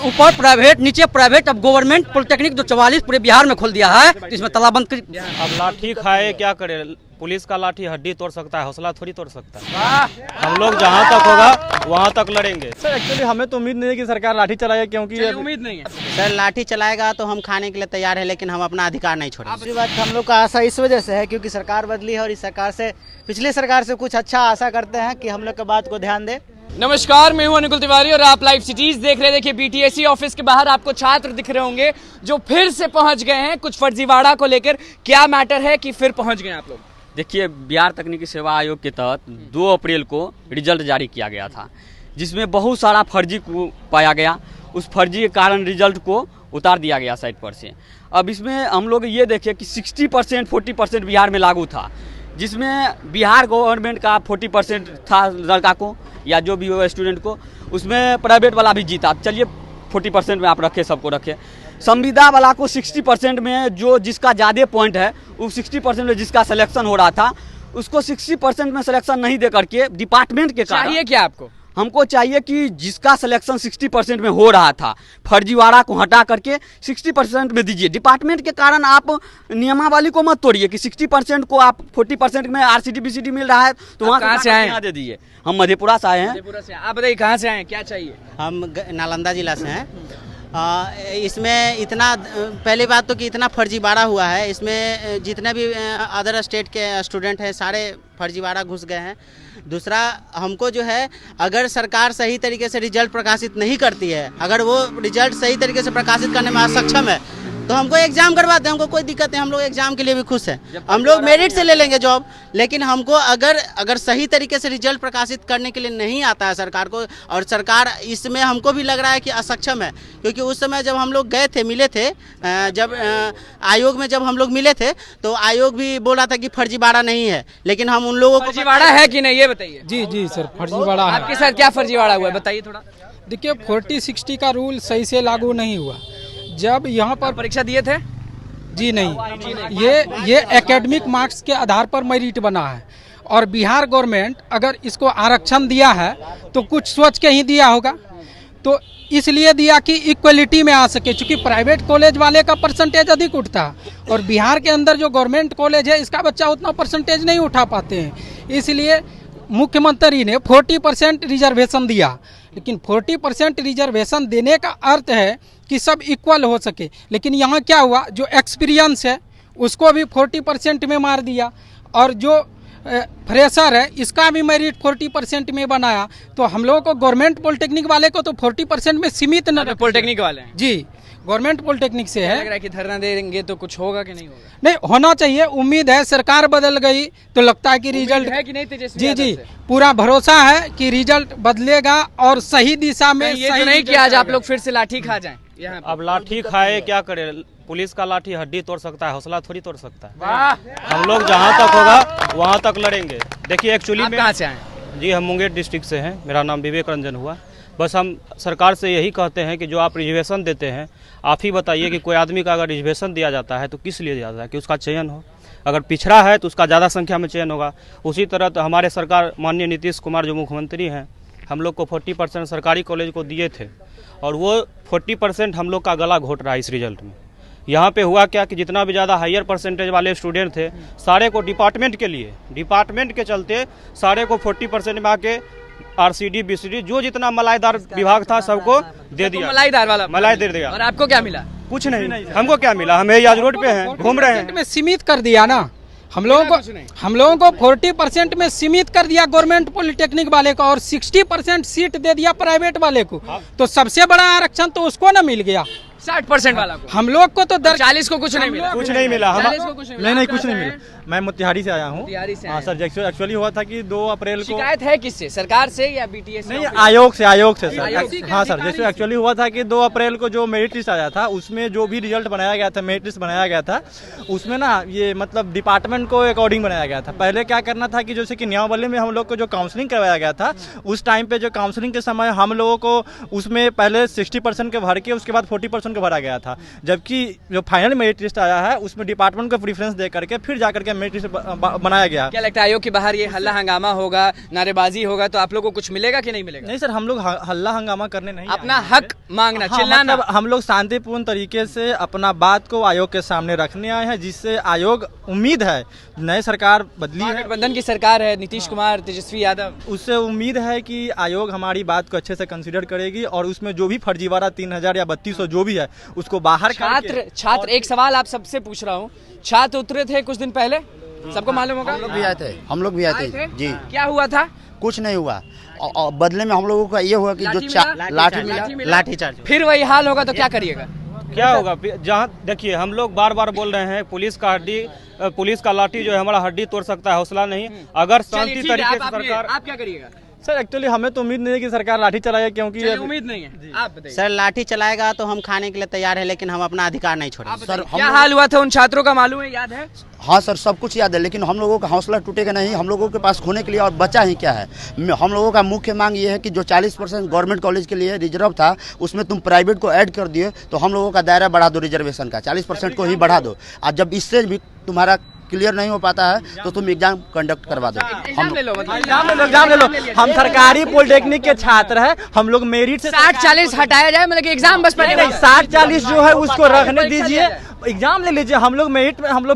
ऊपर प्राइवेट, नीचे प्राइवेट, अब गवर्नमेंट पॉलिटेक्निक जो 44 पूरे बिहार में खोल दिया है, तो इसमें तालाबंद कर। अब लाठी खाए क्या करे, पुलिस का लाठी हड्डी तोड़ सकता है, हौसला थोड़ी तोड़ सकता है। हम लोग जहाँ तक होगा वहाँ तक लड़ेंगे। सर एक्चुअली हमें तो उम्मीद नहीं है कि सरकार लाठी चलाए, क्योंकि उम्मीद नहीं है सर लाठी चलाएगा तो हम खाने के लिए तैयार है, लेकिन हम अपना अधिकार नहीं छोड़ेंगे। दूसरी बात हम लोग का आशा इस वजह से है क्योंकि सरकार बदली है और इस सरकार से, पिछली सरकार से कुछ अच्छा आशा करते हैं कि हम लोग के बात को ध्यान दे। नमस्कार, मैं हूं अनुकुल तिवारी और आप लाइव सिटीज देख रहे हैं। देखिए बीटीएससी ऑफिस के बाहर आपको छात्र दिख रहे होंगे जो फिर से पहुंच गए हैं कुछ फर्जीवाड़ा को लेकर। क्या मैटर है कि फिर पहुंच गए आप लोग? देखिए, बिहार तकनीकी सेवा आयोग के तहत 2 अप्रैल को रिजल्ट जारी किया गया था, जिसमें बहुत सारा फर्जी को पाया गया। उस फर्जी के कारण रिजल्ट को उतार दिया गया साइट पर से। अब इसमें हम लोग ये देखें कि 60% 40% बिहार में लागू था, जिसमें बिहार गवर्नमेंट का 40% था लड़का को या जो भी हो स्टूडेंट को, उसमें प्राइवेट वाला भी जीता। चलिए 40% में आप रखें, सबको रखें। संविदा वाला को 60% में जो जिसका ज़्यादा पॉइंट है, वो 60% में जिसका सिलेक्शन हो रहा था, उसको 60% में सिलेक्शन नहीं दे करके डिपार्टमेंट के कारण चाहिए क्या आपको? हमको चाहिए कि जिसका सिलेक्शन 60% में हो रहा था, फर्जीवाड़ा को हटा करके 60% में दीजिए। डिपार्टमेंट के कारण आप नियमावली को मत तोड़िए कि 60% को आप 40% में RCD BCD मिल रहा है तो वहाँ कहाँ से आए? दे दीजिए। हम मधेपुरा से आए हैं। मधेपुरा से। आप बताइए कहाँ से आए, क्या चाहिए? हम नालंदा जिला से हैं। इसमें इतना, पहली बात तो कि इतना फर्जीवाड़ा हुआ है, इसमें जितने भी अदर स्टेट के स्टूडेंट हैं सारे फर्जीवाड़ा घुस गए हैं। दूसरा, हमको जो है अगर सरकार सही तरीके से रिजल्ट प्रकाशित नहीं करती है, अगर वो रिजल्ट सही तरीके से प्रकाशित करने में असक्षम है तो हमको एग्जाम करवाते हैं, हमको कोई दिक्कत नहीं, हम लोग एग्जाम के लिए भी खुश हैं। हम लोग मेरिट से ले लेंगे जॉब, लेकिन हमको अगर सही तरीके से रिजल्ट प्रकाशित करने के लिए नहीं आता है सरकार को, और सरकार इसमें हमको भी लग रहा है कि असक्षम है। क्योंकि उस समय जब हम लोग गए थे, मिले थे, जब आयोग में जब हम लोग मिले थे तो आयोग भी बोल रहा था कि फर्जीवाड़ा नहीं है, लेकिन हम उन लोगों को फर्जीवाड़ा है कि नहीं ये बताइए। जी सर, फर्जीवाड़ा है। आपके साथ क्या फर्जीवाड़ा हुआ है बताइए थोड़ा। देखिए 40-60 का रूल सही से लागू नहीं हुआ। जब यहाँ पर परीक्षा दिए थे? जी नहीं, ये एकेडमिक मार्क्स के आधार पर मेरिट बना है, और बिहार गवर्नमेंट अगर इसको आरक्षण दिया है तो कुछ सोच के ही दिया होगा। तो इसलिए दिया कि इक्वलिटी में आ सके, क्योंकि प्राइवेट कॉलेज वाले का परसेंटेज अधिक उठता है और बिहार के अंदर जो गवर्नमेंट कॉलेज है इसका बच्चा उतना परसेंटेज नहीं उठा पाते हैं। इसलिए मुख्यमंत्री ने 40% रिजर्वेशन दिया, लेकिन 40% रिजर्वेशन देने का अर्थ है कि सब इक्वल हो सके। लेकिन यहाँ क्या हुआ, जो एक्सपीरियंस है उसको भी 40% में मार दिया, और जो फ्रेशर है इसका भी मेरिट 40% में बनाया। तो हम लोगों को गवर्नमेंट पॉलिटेक्निक वाले को तो 40% में सीमित न, पॉलिटेक्निक वाले हैं जी, गवर्नमेंट पॉलिटेक्निक से है। लग रहा है कि धरना देंगे तो कुछ होगा कि नहीं होगा? नहीं, होना चाहिए। उम्मीद है, सरकार बदल गई तो लगता है कि रिजल्ट है कि नहीं तेजस्वी? जी पूरा भरोसा है कि रिजल्ट बदलेगा और सही दिशा में। ये तो नहीं कि आज आप लोग फिर से लाठी खा जाएं यहाँ। अब लाठी खाए क्या करे, पुलिस का लाठी हड्डी तोड़ सकता है, हौसला थोड़ी तोड़ सकता है। हम लोग जहाँ तक होगा वहाँ तक लड़ेंगे। देखिए एक्चुअली आप कहाँ से आए? जी हम मुंगेर डिस्ट्रिक्ट से हैं, मेरा नाम विवेक रंजन हुआ। बस हम सरकार से यही कहते हैं कि जो आप रिजर्वेशन देते हैं, आप ही बताइए कि कोई आदमी का अगर रिजर्वेशन दिया जाता है तो किस लिए दिया जाता है, कि उसका चयन हो। अगर पिछड़ा है तो उसका ज़्यादा संख्या में चयन होगा। उसी तरह तो हमारे सरकार माननीय नीतीश कुमार जो मुख्यमंत्री हैं, हम लोग को 40% सरकारी कॉलेज को दिए थे, और वो 40% हम लोग का गला घोट रहा है इस रिजल्ट में। यहाँ पे हुआ क्या कि जितना भी ज़्यादा हायर परसेंटेज वाले स्टूडेंट थे, सारे को डिपार्टमेंट के चलते सारे को 40% में आके RCD BCD जो जितना मलाईदार विभाग था सबको दे दिया। मलाई दे दिया। और आपको क्या मिला? कुछ नहीं। हमको क्या मिला, हम आज रोड पे हैं, घूम रहे हैं। में सीमित कर दिया ना हम लोगों को 40% में सीमित कर दिया गवर्नमेंट पॉलिटेक्निक वाले को, और 60% सीट दे दिया प्राइवेट वाले को। तो सबसे बड़ा आरक्षण तो उसको ना मिल गया, 60% वाला को। हम लोग को तो 40 को कुछ नहीं मिला। कुछ नहीं मिला। 40 को कुछ नहीं कुछ नहीं मिला। मैं मोतिहारी से आया हूँ। हाँ सर, एक्चुअली हुआ था कि 2 अप्रैल को। शिकायत है किससे, सरकार से या BTS? नहीं, आयोग से सर। हाँ सर, जैसे एक्चुअली हुआ था कि 2 अप्रैल को जो मेरिट लिस्ट आया था, उसमें जो भी रिजल्ट बनाया गया था, मेरिट लिस्ट बनाया गया था, उसमें ना ये मतलब डिपार्टमेंट को अकॉर्डिंग बनाया गया था। पहले क्या करना था कि जैसे कि नियमावली में हम लोग को जो काउंसलिंग करवाया गया था, उस टाइम पे जो काउंसलिंग के समय हम लोगों को उसमें पहले 60% के भर के उसके बाद 40% ऑप्शन को भरा गया था, जबकि जो फाइनल मेरिट लिस्ट आया है उसमें डिपार्टमेंट को प्रेफरेंस दे करके फिर जा करके मेरिट लिस्ट बनाया गया। क्या लगता है आयोग के बाहर ये हल्ला हंगामा होगा, नारेबाजी होगा, तो आप लोगों को कुछ मिलेगा कि नहीं मिलेगा? नहीं सर, हम लोग हल्ला हंगामा करने नहीं अपना आए हैं। हक मांगना, चिल्लाना। मतलब हम लोग शांतिपूर्ण तरीके से अपना बात को आयोग के सामने रखने आए हैं, जिससे आयोग उम्मीद है नई सरकार बदली है, गठबंधन की सरकार है, नीतीश कुमार, तेजस्वी यादव, उससे उम्मीद है कि आयोग हमारी बात को अच्छे से कंसीडर करेगी और उसमें जो भी फर्जीवाड़ा 3000 या 3200 जो भी है उसको बाहर छात्र एक सवाल आप सबसे पूछ रहा हूँ, छात्र उतरे थे कुछ दिन पहले, सबको मालूम होगा? हम लोग भी आए थे जी। क्या हुआ था? कुछ नहीं हुआ और बदले में हम लोगों का ये हुआ कि लाठी चार्ज। फिर वही हाल होगा तो क्या करिएगा? क्या होगा? जहाँ देखिए, हम लोग बार बार बोल रहे हैं पुलिस का लाठी जो है हमारा हड्डी तोड़ सकता है, हौसला नहीं। अगर शांति तरीके से सरकार, आप क्या करिएगा? सर एक्चुअली हमें तो उम्मीद नहीं है कि सरकार लाठी चलाएगी, क्योंकि उम्मीद नहीं है। आप बताइए सर, लाठी चलाएगा तो हम खाने के लिए तैयार है, लेकिन हम अपना अधिकार नहीं छोड़ेंगे। सर क्या हाल हुआ था उन छात्रों का मालूम है, याद है? हाँ सर, सब कुछ याद है, लेकिन हम लोगों का हौसला टूटेगा नहीं। हम लोगों के पास खोने के लिए और बचा ही क्या है। हम लोगों का मुख्य मांग ये है कि जो 40% गवर्नमेंट कॉलेज के लिए रिजर्व था उसमें तुम प्राइवेट को ऐड कर दिए, तो हम लोगों का दायरा बढ़ा दो, रिजर्वेशन का 40% को ही बढ़ा दो। और जब इससे भी तुम्हारा क्लियर नहीं हो पाता है तो तुम एग्जाम कंडक्ट करवा दो। एग्जाम ले लो, एग्जाम ले लो। हम सरकारी पॉलिटेक्निक के छात्र हैं, हम लोग मेरिट से 60-40 हटाया जाए, मतलब कि एग्जाम बस पहले 60-40 जो है उसको रखने दीजिए, एग्जाम ले लीजिए। हम लोग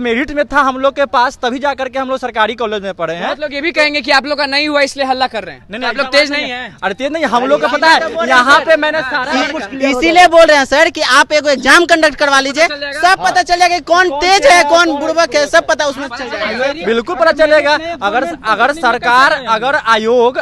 मेरिट में था हम लोग के पास, तभी जा करके हम लोग सरकारी कॉलेज में पढ़े हैं। बहुत लोग ये भी कहेंगे कि आप लोग का नहीं हुआ इसलिए हल्ला कर रहे हैं। नहीं, आप लोग तेज नहीं है। अरे तेज नहीं, हम लोग को पता है यहाँ पे मैंने सारा इसीलिए बोल रहे हैं सर कि आप एक एग्जाम कंडक्ट करवा लीजिए, सब पता चल जाएगा कौन तेज है कौन बुड़बक है, सब पता उसमें चल जाएगा। बिल्कुल पता चलेगा। अगर सरकार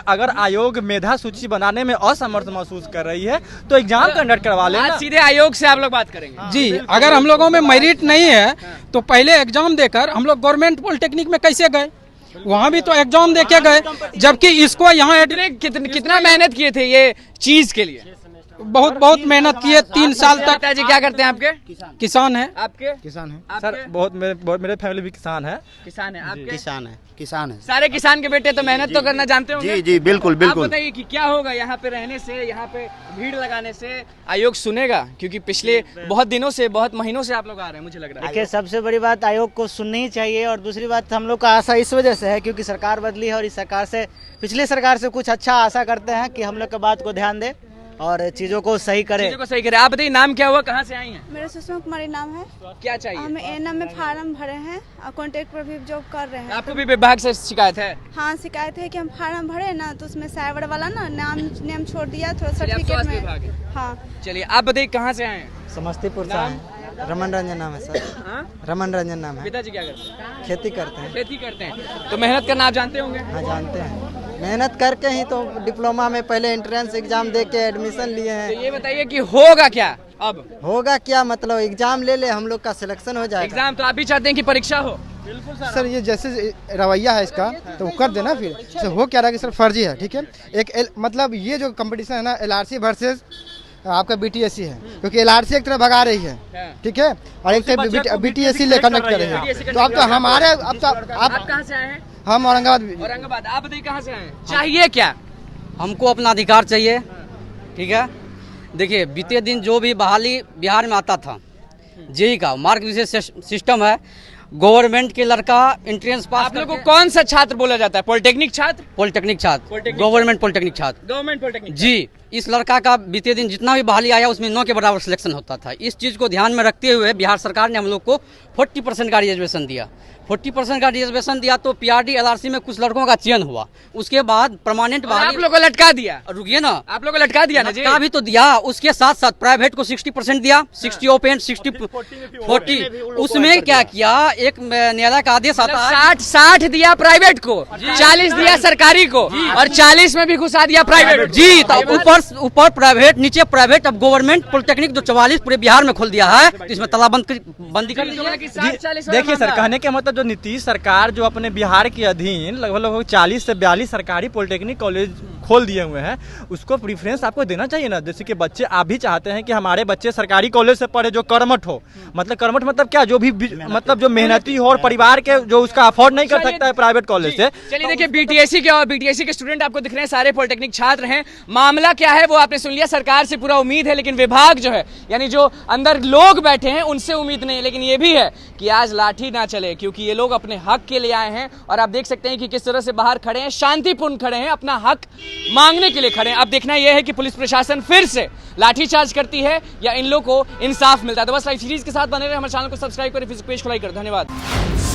अगर आयोग मेधा सूची बनाने में असमर्थ महसूस कर रही है तो एग्जाम कंडक्ट करवा लेना। सीधे आयोग से आप लोग बात करेंगे जी। अगर हम लोगों में मेरिट नहीं है तो पहले एग्जाम देकर हम लोग गवर्नमेंट पॉलिटेक्निक में कैसे गए? वहाँ भी तो एग्जाम देके गए, जबकि इसको यहाँ कितना मेहनत किए थे ये चीज के लिए? बहुत मेहनत किए 3 साल तक। पिताजी क्या करते हैं आपके? किसान है। आपके? किसान है सर, बहुत मेरे फैमिली भी किसान है। किसान है आपके? किसान है। सारे किसान के बेटे तो मेहनत तो करना जानते होंगे। जी जी, बिल्कुल बिल्कुल। आप बताइए कि क्या होगा यहाँ पे रहने से, यहाँ पे भीड़ लगाने से? आयोग सुनेगा? क्योंकि पिछले बहुत दिनों से, बहुत महीनों से आप लोग आ रहे हैं, मुझे लग रहा है। देखिए, सबसे बड़ी बात आयोग को सुननी ही चाहिए, और दूसरी बात हम लोग का आशा इस वजह से है क्योंकि सरकार बदली है और इस सरकार से, पिछली सरकार से कुछ अच्छा आशा करते हैं कि हम लोग की बात को ध्यान दे और चीज़ों को सही करे। आप बताइए, नाम क्या हुआ, कहाँ से आई हैं? मेरा सुषमा कुमारी नाम है। क्या चाहिए? हम एएनएम में फार्म भरे हैं और कॉन्ट्रैक्ट पर भी जॉब कर रहे हैं। आपको भी विभाग से शिकायत है? हाँ, शिकायत है कि हम फार्म भरे ना तो उसमें साइबर वाला ना नाम छोड़ दिया थोड़ा सर्टिफिकेट में। हाँ, चलिए आप बताइए कहाँ से आए हैं? समस्तीपुर से हैं। रमन रंजन नाम है सर। रमन रंजन नाम है। पिताजी क्या करते हैं? खेती करते हैं। खेती करते हैं, तो मेहनत करना आप जानते होंगे। हाँ, जानते हैं। मेहनत करके ही तो डिप्लोमा में पहले एंट्रेंस एग्जाम दे के एडमिशन लिए हैं। तो ये बताइए कि होगा क्या अब? होगा क्या मतलब एग्जाम ले हम लोग का सिलेक्शन हो जाएगा। एग्जाम तो आप भी चाहते हैं कि परीक्षा हो? सर ये जैसे रवैया है इसका तो वो कर देना। फिर सर हो क्या रहा है कि सर फर्जी है, ठीक है। मतलब ये जो कंपटीशन है ना LRC वर्सेस आपका BTSC है, क्योंकि LRC एक तरह भगा रही है, ठीक है, और एक तरह BTSC ले कंडक्ट कर रही है। तो अब तो हमारे आप कहाँ से आए हैं? हम औरंगाबाद। आप बताइए कहाँ से आए हैं? चाहिए क्या? हमको अपना अधिकार चाहिए, ठीक है। देखिए, बीते दिन जो भी बहाली बिहार में आता था, जेई का मार्क विशेष सिस्टम है, गवर्नमेंट के लड़का एंट्रेंस पास। आप लोग को कौन सा छात्र बोला जाता है? पॉलिटेक्निक छात्र? पॉलिटेक्निक छात्र, गवर्नमेंट पॉलिटेक्निक छात्र। गवर्नमेंट पॉलिटेक्निक जी। इस लड़का का बीते दिन जितना भी बहाली आया उसमें 9 के बराबर सिलेक्शन होता था। इस चीज़ को ध्यान में रखते हुए बिहार सरकार ने हम लोग को 40% का रिजर्वेशन दिया। 40% का रिजर्वेशन दिया तो PRD LRC में कुछ लड़कों का चयन हुआ। उसके बाद परमानेंट आप लोग को लटका दिया। रुकिए ना, आप लोग को लटका दिया ना जी। लटका भी तो दिया, उसके साथ साथ प्राइवेट को 60% दिया, 60 ओपन, 60-40। उसमें क्या किया, एक न्यायालय का आदेश आता है 60 दिया प्राइवेट को, 40 दिया सरकारी को, और 40 में भी घुसा दिया प्राइवेट। जी। तो ऊपर प्राइवेट, नीचे प्राइवेट। अब गवर्नमेंट पॉलिटेक्निक जो 44 पूरे बिहार में खोल दिया है तो इसमें तालाबंदी कर दीजिए। देखिए सर, कहने के मतलब जो नीतीश सरकार जो अपने बिहार के अधीन लगभग 40 से 42 सरकारी पॉलिटेक्निक कॉलेज खोल दिए हुए हैं, उसको प्रीफरेंस आपको देना चाहिए ना। जैसे कि बच्चे, आप भी चाहते हैं कि हमारे बच्चे सरकारी कॉलेज से पढ़े जो कर्मठ हो, मतलब कर्मठ मतलब क्या, जो भी मतलब जो मेहनती हो और परिवार के जो उसका अफोर्ड नहीं कर सकता है प्राइवेट कॉलेज से। चलिए देखिए, बीटीएससी के और बीटीएससी के स्टूडेंट आपको दिख रहे हैं, सारे पॉलिटेक्निक छात्र हैं। मामला क्या है वो आपने सुन लिया, सरकार से पूरा उम्मीद है, लेकिन विभाग जो है, यानी जो अंदर लोग बैठे हैं उनसे उम्मीद नहीं। लेकिन ये भी है कि आज लाठी ना चले, क्योंकि ये लोग अपने हक के लिए आए हैं। और आप देख सकते हैं कि किस तरह से बाहर खड़े हैं, शांतिपूर्ण खड़े हैं, अपना हक मांगने के लिए खड़े हैं। अब देखना यह है कि पुलिस प्रशासन फिर से लाठीचार्ज करती है या इन लोगों को इंसाफ मिलता है। तो बस लाइव सीरीज के साथ बने रहे, हमारे चैनल को सब्सक्राइब करें, फेसबुक पेज को लाइक करें। धन्यवाद।